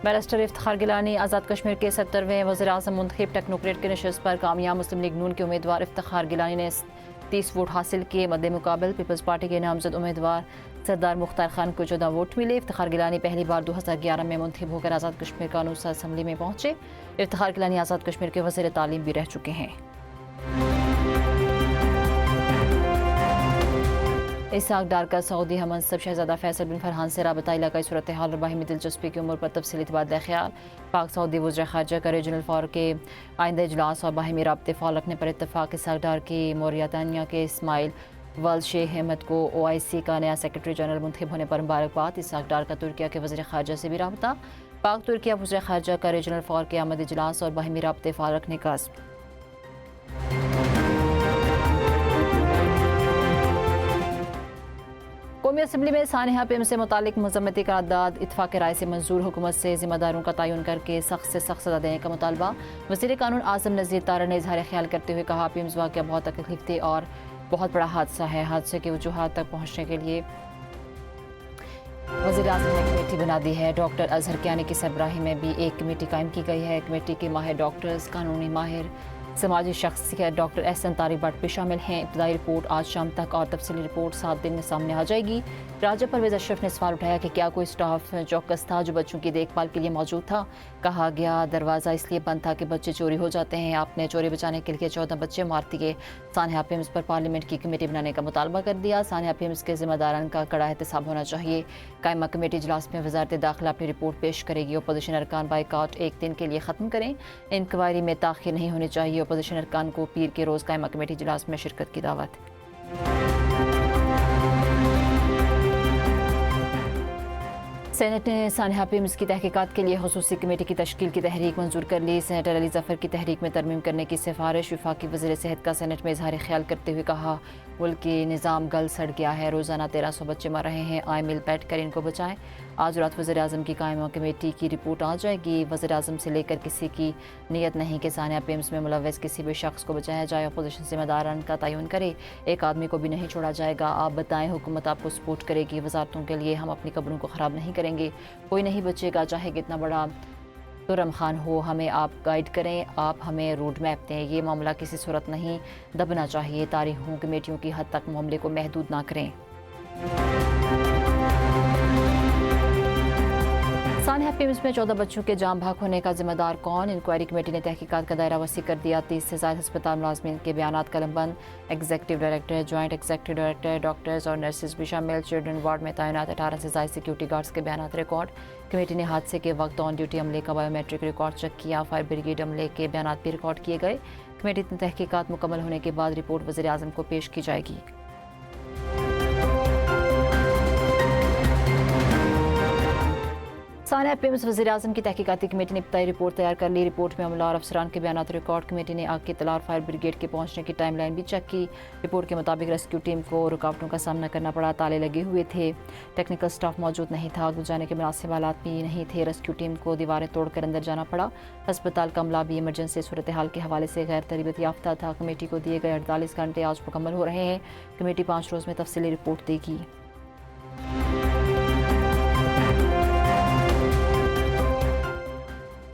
Barrister Iftikhar Gilani Azad Kashmir के 70वें वज़ीर-ए-आज़म मुंतखब टेक्नोक्रेट की नशस्त पर कामयाब। मुस्लिम लीग नून के उम्मीदवार इफ्तिखार गिलानी ने 30 वोट हासिल किए। मद्दे मुकाबल पीपल्स पार्टी के नामजद उम्मीदवार सरदार मुख्तार खान को 14 वोट मिले। इफ्तिखार गिलानी पहली बार 2011 में मुंतखब होकर आज़ाद कश्मीर कानून असम्बली में पहुंचे। इफ्तिखार गिलानी आज़ाद कश्मीर के वज़ीर तालीम भी रह चुके हैं। इसहाक डार का सऊदी हमनसब शहजादा फैसल बिन फरहान से राबता इलाकाई सूरत हाल और बाहिमी दिलचस्पी की उम्र पर तफसीली तबादला ख्याल। पाक सऊदी वज़ीर ख़ारजा का रीजनल फॉर के आइंदा इजलास और बाहिमी राब्ते फ़ाल रखने पर इत्तफ़ाक़। इसहाक डार की मोरियातानिया के इस्माइल वल्द शेख अहमद को OIC का नया सेक्रेटरी जनरल मुंतखब होने पर मुबारकबाद। इसहाक डार का तुर्किया के वज़ीर ख़ारजा से भी राबता। पाक तुर्किया वज़ीर ख़ारजा का रीजनल फॉर के आमद इजलास और बाहिमी राब्ते फ़ाल रखने का कौमी असम्बली में सानिहा पीएम से मुतालिक मज़म्मती करारदाद इत्तफ़ाक़ राय से मंजूर। हुकूमत से ज़िम्मेदारों का तयन करके सख्त से सख्त सज़ा देने का मुतालबा। वज़ीर कानून आज़म नज़ीर तारा ने इज़हार ख्याल करते हुए कहा, पीएम वाक़या बहुत तकलीफ थे और बहुत बड़ा हादसा है। हादसे की वजूहात तक पहुँचने के लिए वज़ीर आज़म ने कमेटी बना दी है। डॉक्टर अजहर कियानी की सरबराही में भी एक कमेटी कायम की गई है। कमेटी के माहिर डॉक्टर्स, कानूनी माहिर, समाजी शख्सियत डॉक्टर एहसन तारिक भट्ट भी शामिल हैं। इब्तदाई रिपोर्ट आज शाम तक और तफसीली रिपोर्ट 7 दिन में सामने आ जाएगी। राजा परवेज़ अशरफ ने सवाल उठाया कि क्या कोई स्टाफ चौकस था जो बच्चों की देखभाल के लिए मौजूद था। कहा गया दरवाज़ा इसलिए बंद था कि बच्चे चोरी हो जाते हैं। आपने चोरी बचाने के लिए 14 बच्चे मार दिए। सानिया पीएम्स पर पार्लियामेंट की कमेटी बनाने का मुतालबा कर दिया। सानिया पीएम्स के जिम्मेदारान का कड़ा एहतसाब होना चाहिए। कायमा कमेटी इजलास में वज़ारत दाखिला अपनी रिपोर्ट पेश करेगी। अपोजिशन अरकान बाइकाट एक दिन के लिए ख़त्म करें। इंक्वायरी में ताख़ीर नहीं होनी चाहिए। अपोजिशन अरकान को पीर के रोज़ कायमा कमेटी इजलास में शिरकत की दावत। सेनेट ने सानिया पीएम्स की तहकीकात के लिए खुसूसी कमेटी की तश्कील की तहरीक मंजूर कर ली। सेनेटर अली जफ़र की तहरीक में तरमीम करने की सिफारिश। वफाकी वज़ीर सेहत का सेनेट में इजहार ख्याल करते हुए कहा, मुल्क की निज़ाम गल सड़ गया है। रोज़ाना 1300 बच्चे मर रहे हैं। आए मिल बैठ कर इनको बचाएं। आज रात वज़ीर आज़म की कायमा कमेटी की रिपोर्ट आ जाएगी। वज़ीर आज़म से लेकर किसी की नीयत नहीं कि सानिया पीएम्स में मुलव्वस किसी भी शख्स को बचाया जाए। अपोजिशन जिम्मेदारान का तयन करे। एक आदमी को भी नहीं छोड़ा जाएगा। आप बताएं, हुकूमत आपको सपोर्ट करेगी। वजारतों के लिए हम अपनी कब्रों को ख़राब नहीं करेंगे। कोई नहीं बचेगा, चाहे कितना बड़ा तुरम खान हो। हमें आप गाइड करें, आप हमें रोड मैप दें। ये मामला किसी सूरत नहीं दबना चाहिए। तारीखों कमेटियों की हद तक मामले को महदूद ना करें। सानिया पीएम्स में 14 बच्चों के जाम भाग होने का जिम्मेदार कौन? इंक्वायरी कमेटी ने तहकीकात का दायरा वसी कर दिया। 30 से ज़ायद अस्पताल मुलाजमीन के बयानात कलमबंद। Executive director, joint executive director, doctors और नर्सेज भी शामिल। चिल्ड्रन वार्ड में तैनात 18 से ज़ायद सिक्योरिटी गार्ड्स के बयानात रिकॉर्ड। कमेटी ने हादसे के वक्त ऑन ड्यूटी अमले का बायोमेट्रिक रिकॉर्ड चेक किया। फायर ब्रिगेड अमले के बयानात भी रिकॉर्ड किए गए। कमेटी की तहकीकात मुकम्मल होने के बाद रिपोर्ट वज़ीर आज़म को पेश की जाएगी। सानिया पीएम्स वज़ीर आज़म की तहकीकाती कमेटी ने इब्तदाई रिपोर्ट तैयार कर ली। रिपोर्ट में अमला और अफसरान के बयानात रिकॉर्ड। कमेटी ने आग की इत्तला और फायर ब्रिगेड के पहुंचने की टाइम लाइन भी चेक की। रिपोर्ट के मुताबिक रेस्क्यू टीम को रुकावटों का सामना करना पड़ा। ताले लगे हुए थे, टेक्निकल स्टाफ मौजूद नहीं था, आग बुझाने के मुनासिब हालात भी नहीं थे। रेस्क्यू टीम को दीवारें तोड़कर अंदर जाना पड़ा। अस्पताल का अमला भी इमरजेंसी सूरत हाल के हवाले से गैर तरबियत याफ्ता था। कमेटी को दिए गए 48 घंटे आज मुकम्मल हो रहे हैं। कमेटी 5 रोज़ में तफसीली रिपोर्ट देगी।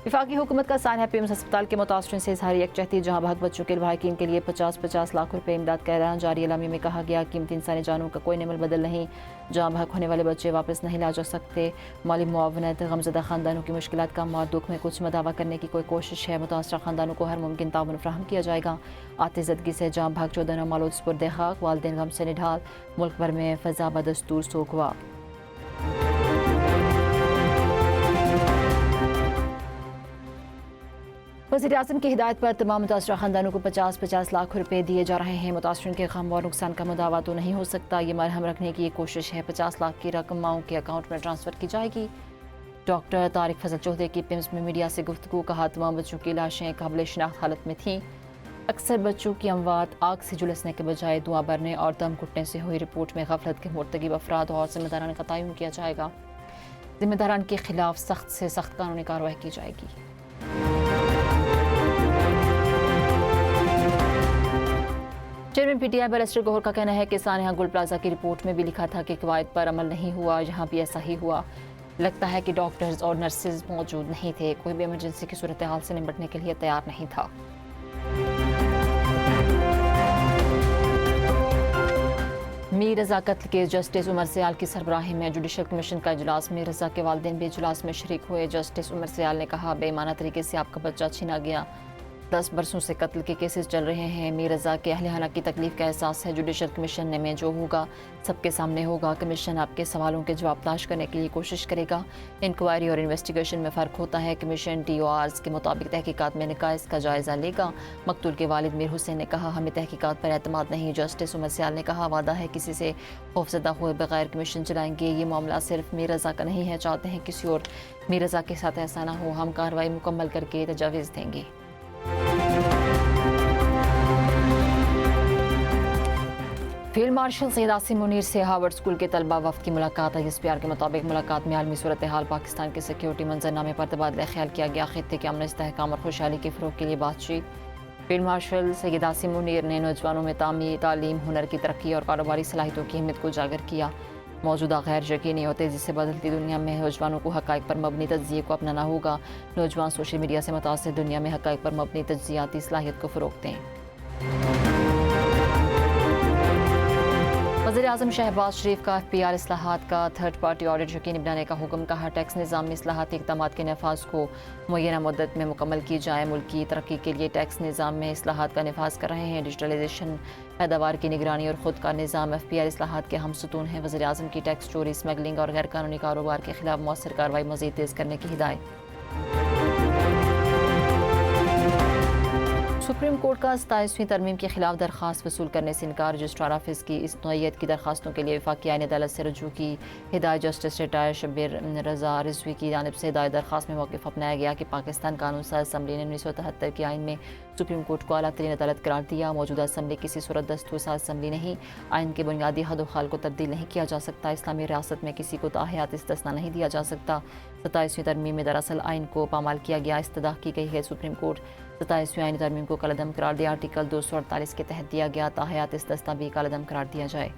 वफाकी हुकूमत का सानिया पीएम्स अस्पताल के मुतासरीन से इजहार यकजहती। जहाँ भाग बच्चों के लवाहिकीन के लिए 50-50 लाख रुपए इमदाद का ऐलान जारी। एलामी में कहा गया, कीमती इंसानी जानों का कोई नमल बदल नहीं। जहाँ भाग होने वाले बच्चे वापस नहीं ला जा सकते। माली मुआवनत, गमज़दा खानदानों की मुश्किलात कम और दुख में कुछ मदावा करने की कोई कोशिश है। मुतासरा खानदानों को हर मुमकिन ताउन फराहम किया जाएगा। आतिज़दगी से जहाँ भाग 14 मालूद सुपुर्द खाक। वालिदैन गम से निढाल। मुल्क भर में फ़ज़ा बदस्तूर सोग हुआ। वज़ीर आज़म की हिदायत पर तमाम मुतासरा खानदानों को 50-50 लाख रुपए दिए जा रहे हैं। मुतासरीन के गम और नुकसान का मुदावा तो नहीं हो सकता। ये मरहम रखने की कोशिश है। 50 लाख की रकम माओं के अकाउंट में ट्रांसफ़र की जाएगी। डॉक्टर तारिक फजल चौधरी की पीएम्स में मीडिया से गुफ्तगू। कहा, तमाम बच्चों की लाशें काबिल शिनाख्त हालत में थीं। अक्सर बच्चों की अमवात आग से झुलसने के बजाय धुआं भरने और दम घुटने से हुई। रिपोर्ट में गफलत के मुर्तकिब अफराद और जिम्मेदारान का तयन किया जाएगा। जिम्मेदारान के खिलाफ सख्त से सख्त कानूनी कार्रवाई की जाएगी। चेयरमैन पीटीआई बैरिस्टर गौहर का कहना है कि सानिया गोल्ड प्लाजा की रिपोर्ट में भी लिखा था कि कवायद पर अमल नहीं हुआ। यहाँ भी ऐसा ही हुआ। लगता है कि डॉक्टर्स और नर्सेज मौजूद नहीं थे, कोई भी इमरजेंसी की सूरत हाल से निपटने के लिए तैयार नहीं था। मीर रज़ा कत्ल केस जस्टिस उमर सयाल की सरबराही में जुडिशल कमीशन का इजलास। मीर रज़ा के वालिदैन भी इजलास में शरीक हुए। जस्टिस उमर सयाल ने कहा, बेईमाना तरीके से आपका बच्चा छीना गया, 10 बरसों से कत्ल के केसेस चल रहे हैं। मीर रज़ा के अहले खाना की तकलीफ का एहसास है। जुडिशल कमीशन में जो होगा सबके सामने होगा। कमीशन आपके सवालों के जवाब तलाश करने के लिए कोशिश करेगा। इंक्वायरी और इन्वेस्टिगेशन में फ़र्क होता है। कमीशन DORs के मुताबिक तहकीकात में नकाइस का जायज़ा लेगा। मकतूल के वालिद मीर हुसैन ने कहा, हमें तहकीकात पर एतमाद नहीं। जस्टिस उमर सयाल ने कहा, वादा है किसी से खौफजदा हुए बगैर कमीशन चलाएंगे। ये मामला सिर्फ मीर रज़ा का नहीं है, चाहते हैं किसी और मीर रज़ा के साथ ऐसा ना हो। हम कार्रवाई मुकम्मल करके तजावीज़ देंगे। फील्ड मार्शल सैयद आसिम मुनीर से हार्वर्ड स्कूल के तलबा वफ्द की मुलाकात। ISPR के मुताबिक मुलाकात में आलमी सूरत हाल, पाकिस्तान के सिक्योरिटी मंजरनामे पर तबादला ख्याल किया गया। खित्ते के अमन, इस्तेहकाम और खुशहाली के फ़रोग़ के लिए बातचीत। फील्ड मार्शल सैयद आसिम मुनीर ने नौजवानों में तालीम, हुनर की तरक्की और कारोबारी सलाहियतों की अहमियत को उजागर किया। मौजूदा गैर यकीनी और तेज़ी से बदलती दुनिया में नौजवानों को हक़ाइक़ पर मबनी तज्ज़िये को अपनाना होगा। नौजवान सोशल मीडिया से मुतासिर दुनिया में हक़ाइक़ पर मबनी तज्ज़ियाती सलाहियत को फ़रोग़ दें। वज़ीर-ए-आज़म शहबाज शरीफ का FPR इस्लाहात का थर्ड पार्टी ऑडिट यकीनी बनाने का हुक्म। कहा, टैक्स निज़ाम में इस्लाहाती इक़दामात के नफाज को मुय्यना मुद्दत में मुकम्मल की जाए। मुल्की तरक्की के लिए टैक्स निज़ाम में इस्लाहात का नफाज कर रहे हैं। डिजिटलाइजेशन, पैदावार की निगरानी और ख़ुद का निज़ाम FPR इस्लाहात के हम सतून हैं। वज़ीर-ए-आज़म की टैक्स चोरी, स्मगलिंग और गैर कानूनी कारोबार के खिलाफ मौसर कार्रवाई मज़ीद तेज़ करने की हिदायत। सुप्रीम कोर्ट का 27वीं तरमीम के खिलाफ दरख्वास्त वसूल करने से इनकार। रजिस्ट्रार ऑफिस की इस नौइयत की दरखास्तों के लिए वफाकी आईन अदालत से रजू की हिदायत। जस्टिस रिटायर शब्बीर रज़ा रिजवी की जानिब से हिदायत दरखास्त में मौक़िफ़ अपनाया गया कि पाकिस्तान कानून साज असम्बली ने 1973 के आइन में सुप्रीम कोर्ट को आला तरीन अदालत करार दिया। मौजूदा असम्बली किसी सूरत दस्तूर साज असम्बली नहीं। आइन के बुनियादी हद खाल को तब्दील नहीं किया जा सकता। इस्लामी रियासत में किसी को ताहयात इस्तिस्ना नहीं दिया जा सकता। 27वीं तरमीम में दरअसल आइन को पामाल किया गया। इस्तदा की गई है। सुप्रीम कोर्ट 27वीं आईनी तरमीम को कलअदम करार दिया। आर्टिकल 248 के तहत दिया गया ताहयात इस्तिस्ना भी कलअदम करार दिया जाए।